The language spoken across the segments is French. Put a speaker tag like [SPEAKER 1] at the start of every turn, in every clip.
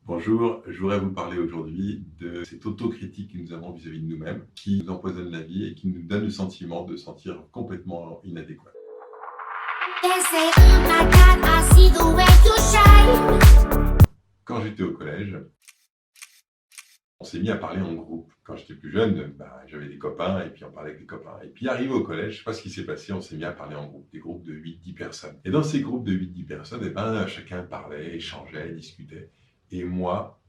[SPEAKER 1] Bonjour, je voudrais vous parler aujourd'hui de cette autocritique que nous avons vis-à-vis de nous-mêmes, qui nous empoisonne la vie et qui nous donne le sentiment de se sentir complètement inadéquat. Quand j'étais au collège, on s'est mis à parler en groupe. Quand j'étais plus jeune, j'avais des copains et puis on parlait avec les copains. Et puis arrivé au collège, je ne sais pas ce qui s'est passé, on s'est mis à parler en groupe, des groupes de 8-10 personnes. Et dans ces groupes de 8-10 personnes, chacun parlait, échangeait, discutait. Et moi,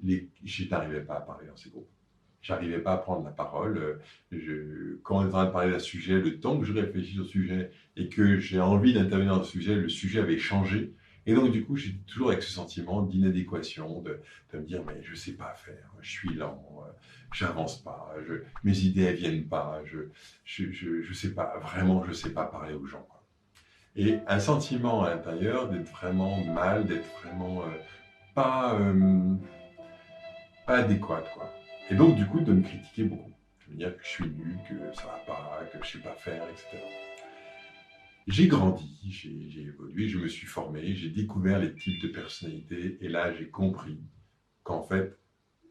[SPEAKER 1] je n'arrivais pas à parler dans ces groupes. J'arrivais pas à prendre la parole. Quand on est en train de parler d'un sujet, le temps que je réfléchis au sujet et que j'ai envie d'intervenir dans le sujet avait changé. Et donc, du coup, j'étais toujours avec ce sentiment d'inadéquation, de me dire, mais je ne sais pas faire, je suis lent, je n'avance pas, mes idées, elles ne viennent pas, je sais pas, vraiment, je ne sais pas parler aux gens, quoi. Et un sentiment à l'intérieur d'être vraiment mal, d'être vraiment pas adéquat, quoi. Et donc, du coup, de me critiquer beaucoup. De me dire que je suis nul, que ça ne va pas, que je ne sais pas faire, etc. J'ai grandi, j'ai évolué, je me suis formé, j'ai découvert les types de personnalités et là, j'ai compris qu'en fait,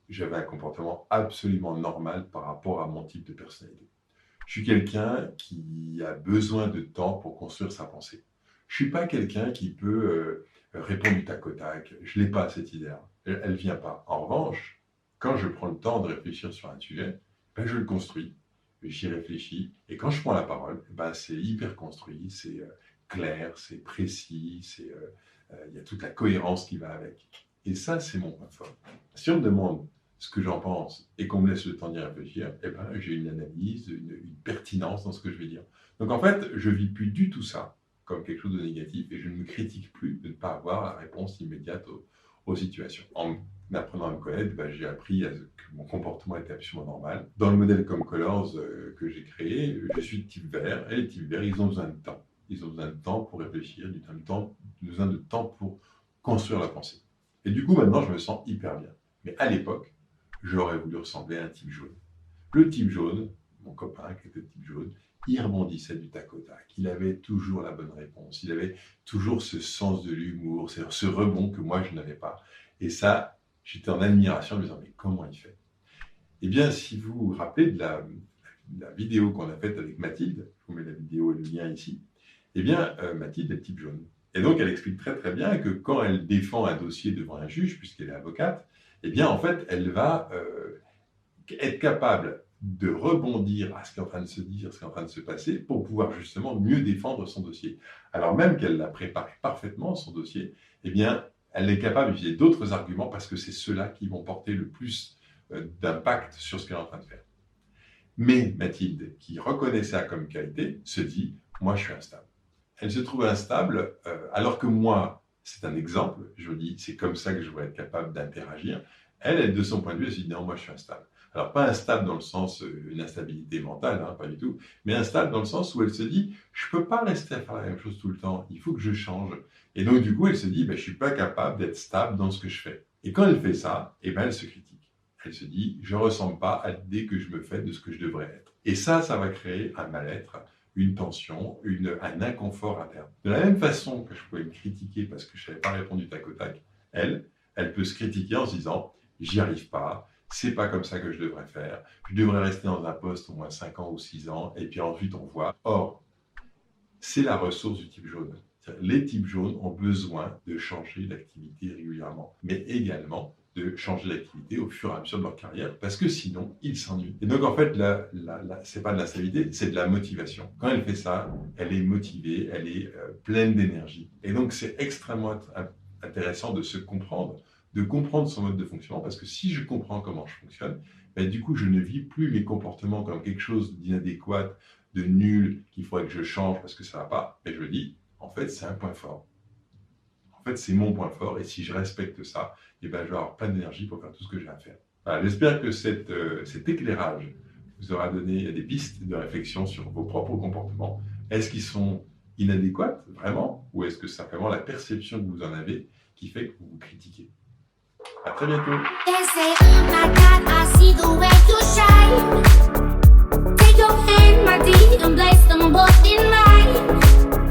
[SPEAKER 1] j'avais un comportement absolument normal par rapport à mon type de personnalité. Je suis quelqu'un qui a besoin de temps pour construire sa pensée. Je ne suis pas quelqu'un qui peut répondre du tac au tac. Je n'ai pas cette idée-là. Elle ne vient pas. En revanche, quand je prends le temps de réfléchir sur un sujet, je le construis. J'y réfléchis, et quand je prends la parole, c'est hyper construit, c'est clair, c'est précis, il y a toute la cohérence qui va avec. Et ça, c'est mon point fort. Si on me demande ce que j'en pense et qu'on me laisse le temps d'y réfléchir, j'ai une analyse, une pertinence dans ce que je vais dire. Donc en fait, je ne vis plus du tout ça comme quelque chose de négatif, et je ne me critique plus de ne pas avoir la réponse immédiate aux situations. En apprenant à me connaître, j'ai appris que mon comportement était absolument normal. Dans le modèle Comme Colors que j'ai créé, je suis de type vert, et les types verts, ils ont besoin de temps. Ils ont besoin de temps pour réfléchir, besoin de temps pour construire la pensée. Et du coup, maintenant, je me sens hyper bien. Mais à l'époque, j'aurais voulu ressembler à un type jaune. Le type jaune, mon copain qui était type jaune, il rebondissait du tac au tac. Il avait toujours la bonne réponse. Il avait toujours ce sens de l'humour, ce rebond que moi, je n'avais pas. Et ça, j'étais en admiration en me disant, mais comment il fait? Eh bien, si vous vous rappelez de la vidéo qu'on a faite avec Mathilde, je vous mets la vidéo et le lien ici, eh bien, Mathilde est type jaune. Et donc, elle explique très très bien que quand elle défend un dossier devant un juge, puisqu'elle est avocate, eh bien, en fait, elle va être capable de rebondir à ce qui est en train de se dire, ce qui est en train de se passer, pour pouvoir justement mieux défendre son dossier. Alors même qu'elle l'a préparé parfaitement, son dossier, eh bien, elle est capable d'utiliser d'autres arguments parce que c'est ceux-là qui vont porter le plus d'impact sur ce qu'elle est en train de faire. Mais Mathilde, qui reconnaît ça comme qualité, se dit « moi, je suis instable ». Elle se trouve instable, alors que moi, c'est un exemple, je dis « c'est comme ça que je vais être capable d'interagir ». Elle, de son point de vue, elle se dit « non, moi, je suis instable ». Alors, pas instable dans le sens une instabilité mentale, pas du tout, mais instable dans le sens où elle se dit « je ne peux pas rester à faire la même chose tout le temps, il faut que je change ». Et donc, du coup, elle se dit « je ne suis pas capable d'être stable dans ce que je fais ». Et quand elle fait ça, elle se critique. Elle se dit « je ne ressemble pas à l'idée que je me fais de ce que je devrais être ». Et ça va créer un mal-être, une tension, un inconfort interne. De la même façon que je pouvais me critiquer parce que je n'avais pas répondu tac au tac, elle peut se critiquer en se disant « j'y arrive pas ». C'est pas comme ça que je devrais faire. Je devrais rester dans un poste au moins 5 ans ou 6 ans, et puis ensuite on voit. Or, c'est la ressource du type jaune. Les types jaunes ont besoin de changer d'activité régulièrement, mais également de changer d'activité au fur et à mesure de leur carrière, parce que sinon, ils s'ennuient. Et donc en fait, c'est pas de l'instabilité, c'est de la motivation. Quand elle fait ça, elle est motivée, elle est pleine d'énergie. Et donc c'est extrêmement intéressant de se comprendre, de comprendre son mode de fonctionnement, parce que si je comprends comment je fonctionne, du coup, je ne vis plus mes comportements comme quelque chose d'inadéquat, de nul, qu'il faudrait que je change parce que ça ne va pas. Mais je me dis, en fait, c'est un point fort. En fait, c'est mon point fort, et si je respecte ça, je vais avoir plein d'énergie pour faire tout ce que j'ai à faire. Voilà, j'espère que cet éclairage vous aura donné des pistes de réflexion sur vos propres comportements. Est-ce qu'ils sont inadéquats, vraiment, ou est-ce que c'est simplement la perception que vous en avez qui fait que vous vous critiquez? À très bientôt.
[SPEAKER 2] Take your hand, my dear, and place them both in mine.